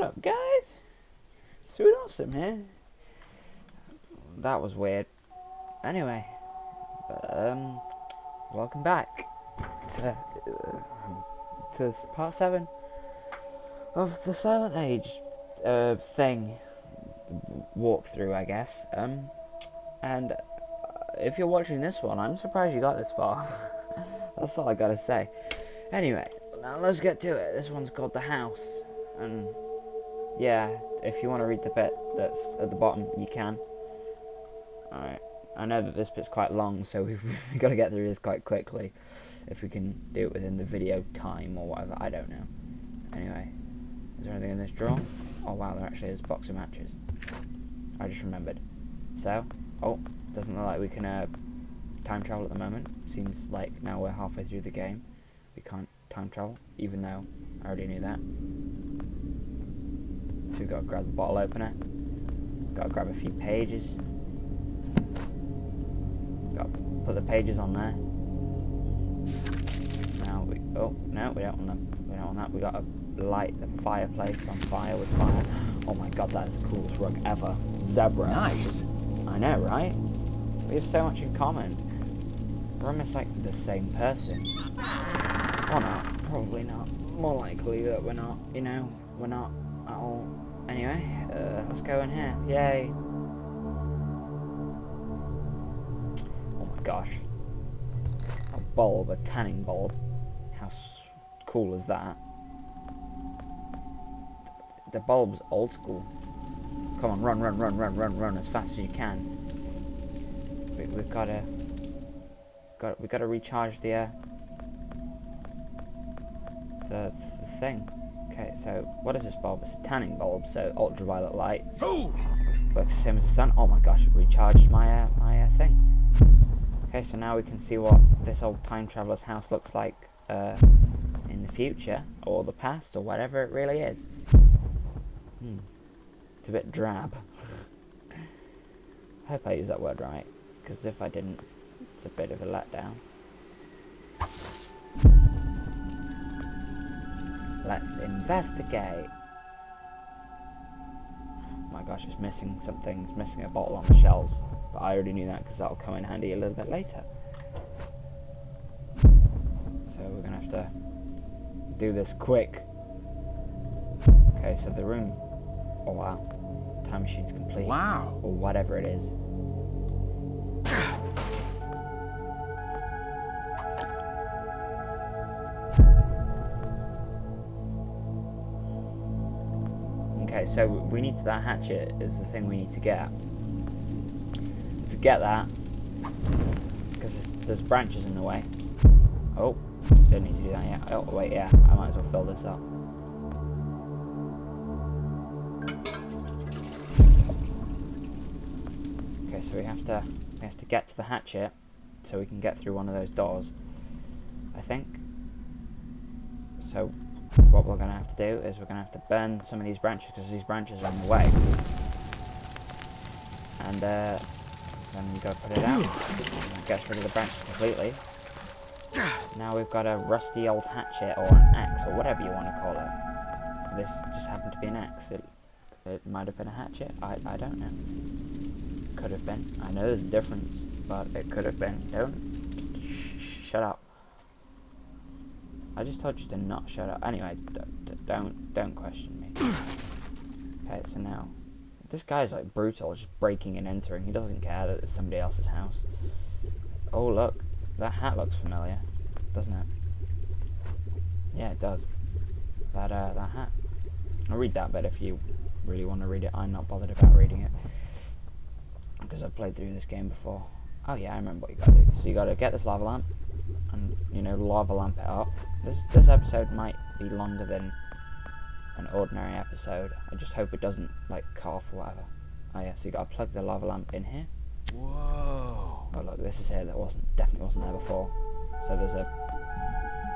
up, guys? Sweet Awesome here. That was weird. Anyway, welcome back to part 7 of the Silent Age thing walkthrough, I guess. And if you're watching this one, I'm surprised you got this far. That's all I gotta say. Anyway, now let's get to it. This one's called The House, and yeah, if you want to read the bit that's at the bottom, you can. Alright, I know that this bit's quite long, so we've got to get through this quite quickly. If we can do it within the video time or whatever, I don't know. Anyway, is there anything in this drawer? Oh wow, there actually is a box of matches. I just remembered. So, doesn't look like we can time travel at the moment. Seems like now we're halfway through the game, we can't time travel, even though I already knew that. So we've got to grab the bottle opener, got to grab a few pages, got to put the pages on there. Now we, oh no, we don't want them. We don't want that. We got to light the fireplace on fire with fire. Oh my god, that is the coolest rug ever. Zebra. Nice. I know, right? We have so much in common. We're almost like the same person. Or not. Probably not. More likely that we're not. You know, we're not at all. Anyway, let's go in here. Yay. Oh my gosh. A bulb, a tanning bulb. How cool is that? The bulb's old school. Come on, run as fast as you can. We've got to recharge the thing. Okay, so what is this bulb? It's a tanning bulb, so ultraviolet light. Works the same as the sun. Oh my gosh, it recharged my my thing. Okay, so now we can see what this old time traveler's house looks like in the future, or the past, or whatever it really is. It's a bit drab. I hope I use that word right, because if I didn't, it's a bit of a letdown. Let's investigate. Oh my gosh, it's missing something. It's missing a bottle on the shelves. But I already knew that because that'll come in handy a little bit later. So we're going to have to do this quick. Okay, so the room... Oh wow. Time machine's complete. Wow. Or whatever it is. Okay, so we need that hatchet is the thing we need to get. To get that, because there's branches in the way. Oh, don't need to do that yet. Oh wait, yeah, I might as well fill this up. Okay, so we have to get to the hatchet so we can get through one of those doors, I think. So what we're going to have to do is we're going to have to burn some of these branches, because these branches are in the way. And then we go put it out. It gets rid of the branches completely. Now we've got a rusty old hatchet, or an axe, or whatever you want to call it. This just happened to be an axe. It might have been a hatchet. I don't know. Could have been. I know there's a difference, but it could have been. Don't shut up. I just told you to not shut up. Anyway, don't question me. Okay, so now this guy's like brutal, just breaking and entering. He doesn't care that it's somebody else's house. Oh look, that hat looks familiar, doesn't it? Yeah, it does. That hat. I'll read that bit if you really want to read it. I'm not bothered about reading it because I've played through this game before. Oh yeah, I remember what you gotta do. So you gotta get this lava lamp, and you know, lava lamp it up. This episode might be longer than an ordinary episode. I just hope it doesn't like cough or whatever. Oh yeah, so you gotta plug the lava lamp in here. Whoa. Oh look, this is here that definitely wasn't there before. So there's a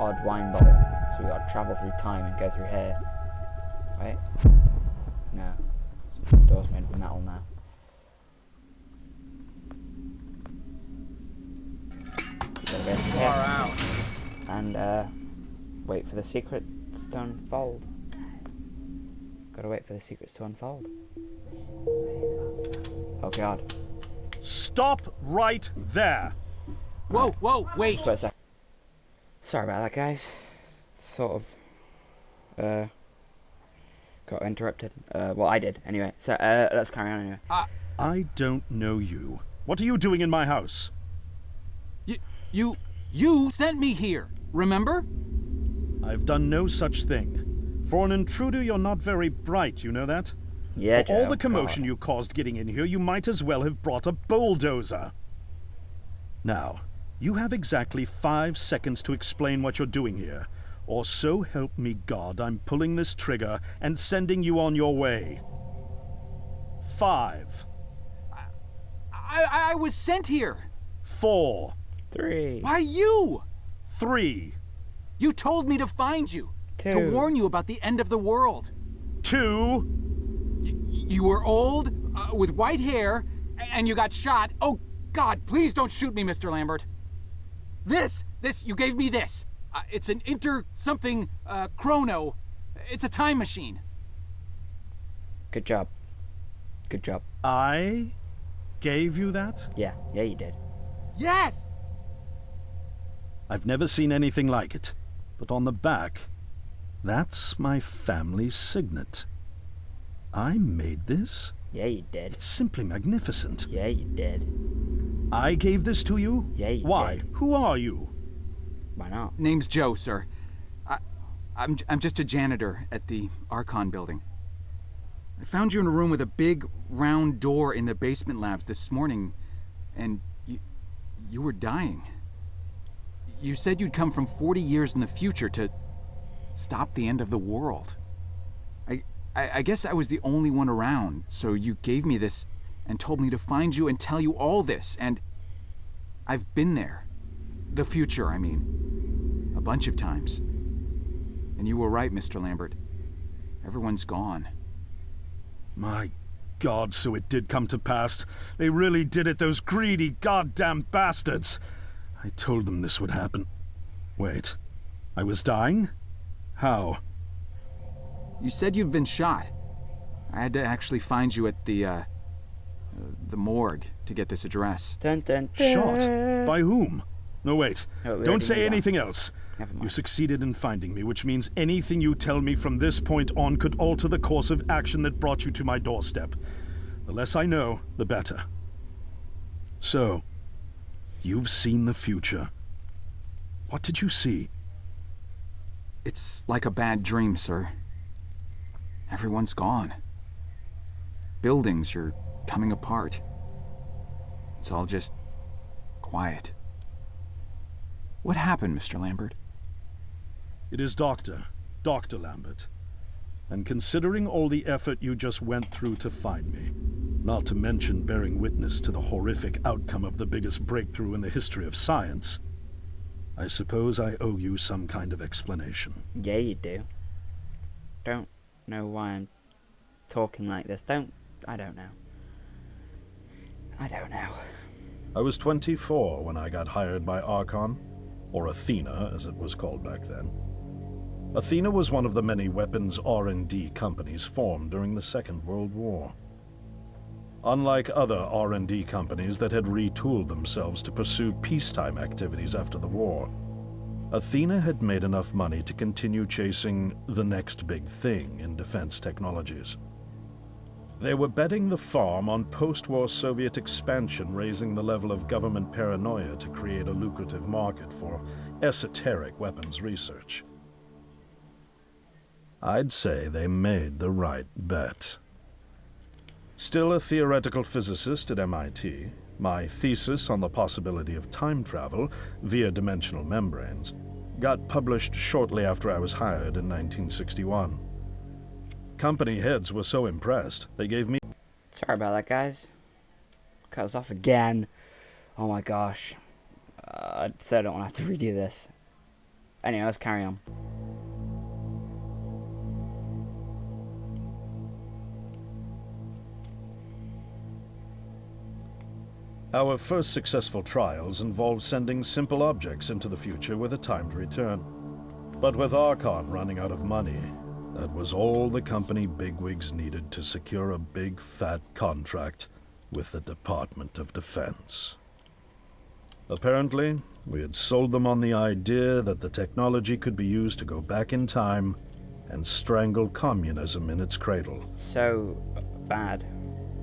odd wine bottle. So we gotta travel through time and go through here. Wait. No. The door's made of metal now. Far out. And wait for the secrets to unfold. Gotta wait for the secrets to unfold. Oh god. Stop right there! Whoa, whoa, wait! Just wait a sec. Sorry about that, guys. Sort of, got interrupted. Well, I did, anyway. So, let's carry on anyway. I don't know you. What are you doing in my house? You sent me here, remember? I've done no such thing. For an intruder, you're not very bright, you know that? Yeah, For all Joe, the commotion God. you caused getting in here, you might as well have brought a bulldozer. Now, you have exactly 5 seconds to explain what you're doing here. Or so help me God, I'm pulling this trigger and sending you on your way. 5. I was sent here. 4. 3. Why you? 3. You told me to find you. 2. To warn you about the end of the world. 2. You were old, with white hair, and you got shot. Oh, God, please don't shoot me, Mr. Lambert. This, you gave me this. It's an chrono. It's a time machine. Good job. Good job. I gave you that? Yeah, you did. Yes! I've never seen anything like it. But on the back, that's my family signet. I made this? Yeah, you did. It's simply magnificent. Yeah, you did. I gave this to you? Yeah, you Why? did. Who are you? Why not? Name's Joe, sir. I'm just a janitor at the Archon building. I found you in a room with a big, round door in the basement labs this morning, and you were dying. You said you'd come from 40 years in the future to stop the end of the world. I guess I was the only one around, so you gave me this and told me to find you and tell you all this, and I've been there. The future, I mean. A bunch of times. And you were right, Mr. Lambert. Everyone's gone. My God, so it did come to pass. They really did it, those greedy goddamn bastards. I told them this would happen. Wait, I was dying? How? You said you'd been shot. I had to actually find you at the morgue to get this address. Dun, dun, dun. Shot? By whom? No, wait. Oh, we Don't already say knew that. anything else. Never You mind. succeeded in finding me, which means anything you tell me from this point on could alter the course of action that brought you to my doorstep. The less I know, the better. So, you've seen the future. What did you see? It's like a bad dream, sir. Everyone's gone. Buildings are coming apart. It's all just quiet. What happened, Mr. Lambert? It is Dr. Lambert. And considering all the effort you just went through to find me, not to mention bearing witness to the horrific outcome of the biggest breakthrough in the history of science, I suppose I owe you some kind of explanation. Yeah, you do. Don't know why I'm talking like this. I don't know. I don't know. I was 24 when I got hired by Archon, or Athena as it was called back then. Athena was one of the many weapons R&D companies formed during the Second World War. Unlike other R&D companies that had retooled themselves to pursue peacetime activities after the war, Athena had made enough money to continue chasing the next big thing in defense technologies. They were betting the farm on post-war Soviet expansion, raising the level of government paranoia to create a lucrative market for esoteric weapons research. I'd say they made the right bet. Still a theoretical physicist at MIT, my thesis on the possibility of time travel via dimensional membranes got published shortly after I was hired in 1961. Company heads were so impressed, they gave me... Sorry about that, guys. Cut us off again. Oh my gosh. So I don't want to have to redo this. Anyway, let's carry on. Our first successful trials involved sending simple objects into the future with a timed return. But with Archon running out of money, That was all the company bigwigs needed to secure a big, fat contract with the Department of Defense. Apparently, we had sold them on the idea that the technology could be used to go back in time and strangle communism in its cradle. So bad,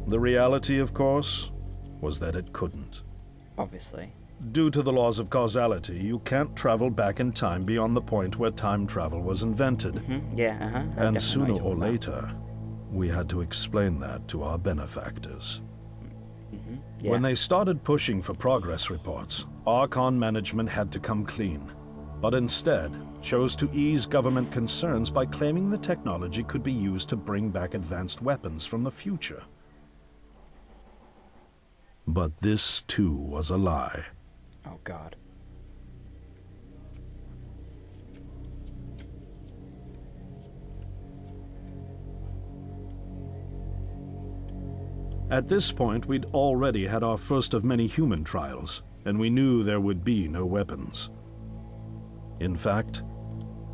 The reality, of course, was that it couldn't. obviously. Due to the laws of causality, you can't travel back in time beyond the point where time travel was invented. Yeah, And sooner or later, we had to explain that to our benefactors. Yeah. When they started pushing for progress reports, Archon management had to come clean, but instead chose to ease government concerns by claiming the technology could be used to bring back advanced weapons from the future. But this, too, was a lie. Oh God. At this point, we'd already had our first of many human trials, and we knew there would be no weapons. In fact,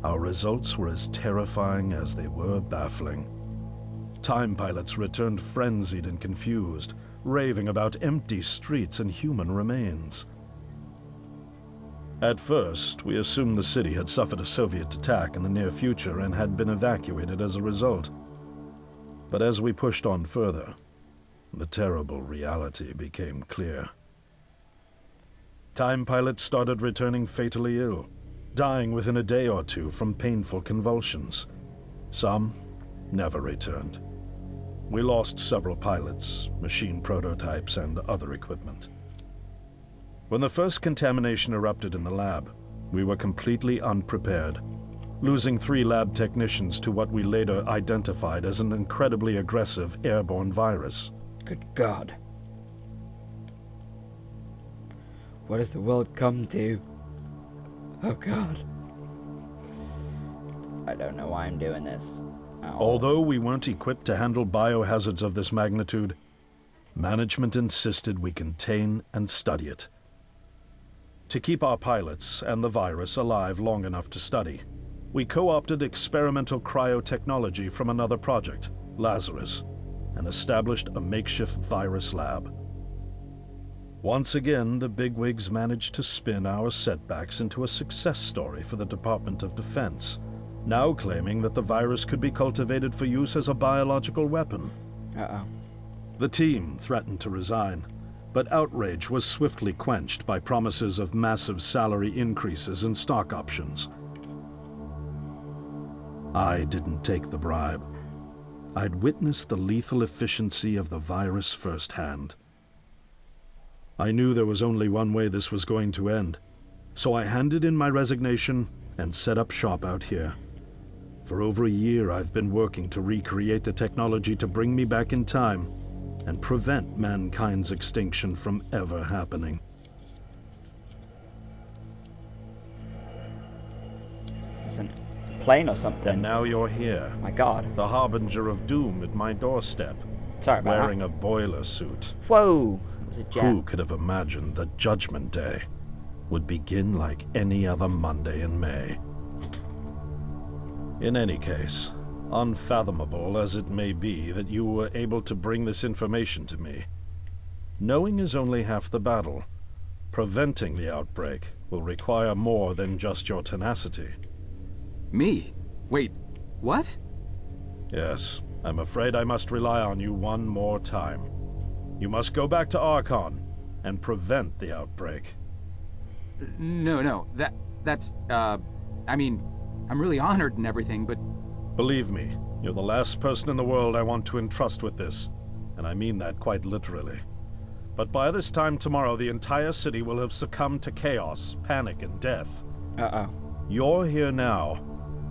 our results were as terrifying as they were baffling. Time pilots returned frenzied and confused, raving about empty streets and human remains. At first, we assumed the city had suffered a Soviet attack in the near future and had been evacuated as a result. But as we pushed on further, the terrible reality became clear. Time pilots started returning fatally ill, dying within a day or two from painful convulsions. Some never returned. We lost several pilots, machine prototypes, and other equipment. When the first contamination erupted in the lab, we were completely unprepared, losing 3 lab technicians to what we later identified as an incredibly aggressive airborne virus. Good God. What has the world come to? Oh God. I don't know why I'm doing this. Although we weren't equipped to handle biohazards of this magnitude, management insisted we contain and study it. To keep our pilots and the virus alive long enough to study, we co-opted experimental cryotechnology from another project, Lazarus, and established a makeshift virus lab. Once again, the bigwigs managed to spin our setbacks into a success story for the Department of Defense, now claiming that the virus could be cultivated for use as a biological weapon. Uh-oh. The team threatened to resign, but outrage was swiftly quenched by promises of massive salary increases and stock options. I didn't take the bribe. I'd witnessed the lethal efficiency of the virus firsthand. I knew there was only one way this was going to end, so I handed in my resignation and set up shop out here. For over a year, I've been working to recreate the technology to bring me back in time and prevent mankind's extinction from ever happening. It's a plane or something. And now you're here, My God. the harbinger of doom at my doorstep, Sorry about wearing a boiler suit. that. Whoa! It was a jet. Who could have imagined that Judgment Day would begin like any other Monday in May? In any case, unfathomable as it may be that you were able to bring this information to me, knowing is only half the battle. Preventing the outbreak will require more than just your tenacity. Me? Wait, what? Yes, I'm afraid I must rely on you one more time. You must go back to Archon and prevent the outbreak. No, that's, I mean, I'm really honored and everything, but Believe me, you're the last person in the world I want to entrust with this, and I mean that quite literally. But by this time tomorrow, the entire city will have succumbed to chaos, panic, and death. Uh-oh. You're here now,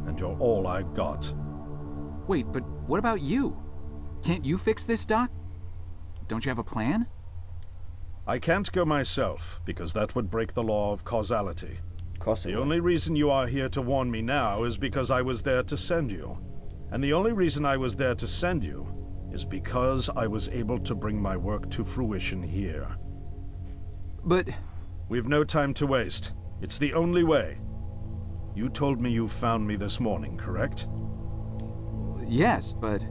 and you're all I've got. wait, but what about you? Can't you fix this, Doc? Don't you have a plan? I can't go myself, because that would break the law of causality. Of course it The would. only reason you are here to warn me now is because I was there to send you. And the only reason I was there to send you is because I was able to bring my work to fruition here. But We've no time to waste. It's the only way. You told me you found me this morning, correct? Yes, but...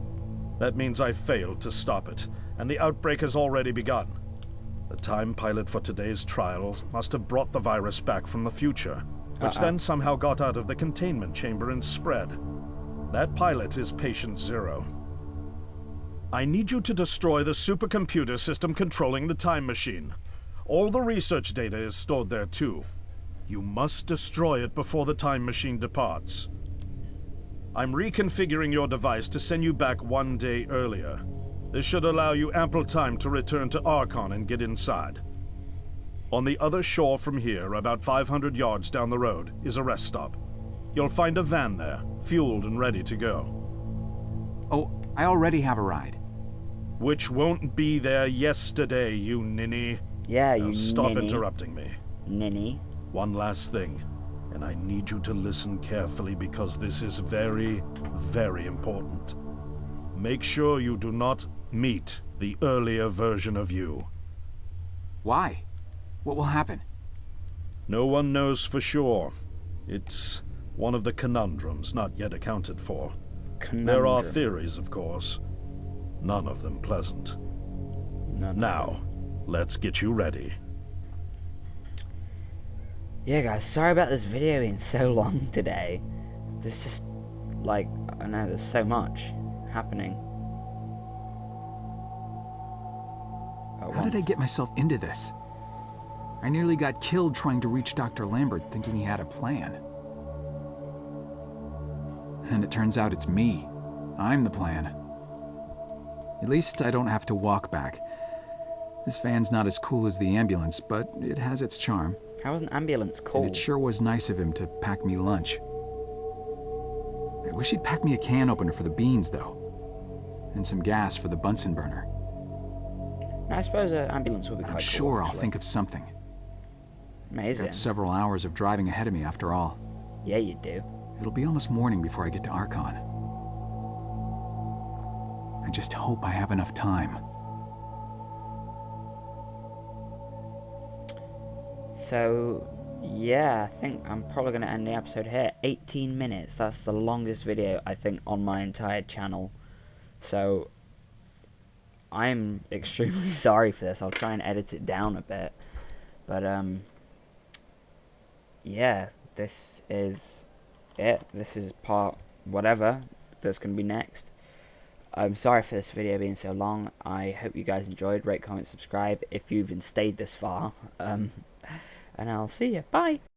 That means I failed to stop it, and the outbreak has already begun. The time pilot for today's trial must have brought the virus back from the future, which then somehow got out of the containment chamber and spread. That pilot is Patient Zero. I need you to destroy the supercomputer system controlling the time machine. All the research data is stored there too. You must destroy it before the time machine departs. I'm reconfiguring your device to send you back 1 day earlier. This should allow you ample time to return to Archon and get inside. On the other shore from here, about 500 yards down the road, is a rest stop. You'll find a van there, fueled and ready to go. Oh, I already have a ride. Which won't be there yesterday, you ninny. Yeah, Now you stop ninny. interrupting me. Ninny. One last thing, and I need you to listen carefully because this is very, very important. Make sure you do not meet the earlier version of you. Why? What will happen? No one knows for sure. It's one of the conundrums not yet accounted for. There are theories, of course. None of them pleasant. Now, let's get you ready. Yeah, guys, sorry about this video being so long today. There's just, like, I don't know, there's so much happening. How did I get myself into this? I nearly got killed trying to reach Dr. Lambert, thinking he had a plan. And it turns out it's me. I'm the plan. At least I don't have to walk back. This van's not as cool as the ambulance, but it has its charm. How is an ambulance called? And it sure was nice of him to pack me lunch. I wish he'd pack me a can opener for the beans, though. And some gas for the Bunsen burner. I suppose an ambulance would be quite I'm cool, sure I'll actually. think of something. Amazing. Got several hours of driving ahead of me after all. Yeah, you do. It'll be almost morning before I get to Archon. I just hope I have enough time. So, yeah, I think I'm probably going to end the episode here. 18 minutes. That's the longest video, I think, on my entire channel. So, I'm extremely sorry for this. I'll try and edit it down a bit. But, yeah, this is it. This is part whatever that's going to be next. I'm sorry for this video being so long. I hope you guys enjoyed. Rate, comment, subscribe if you've even stayed this far. And I'll see you. Bye.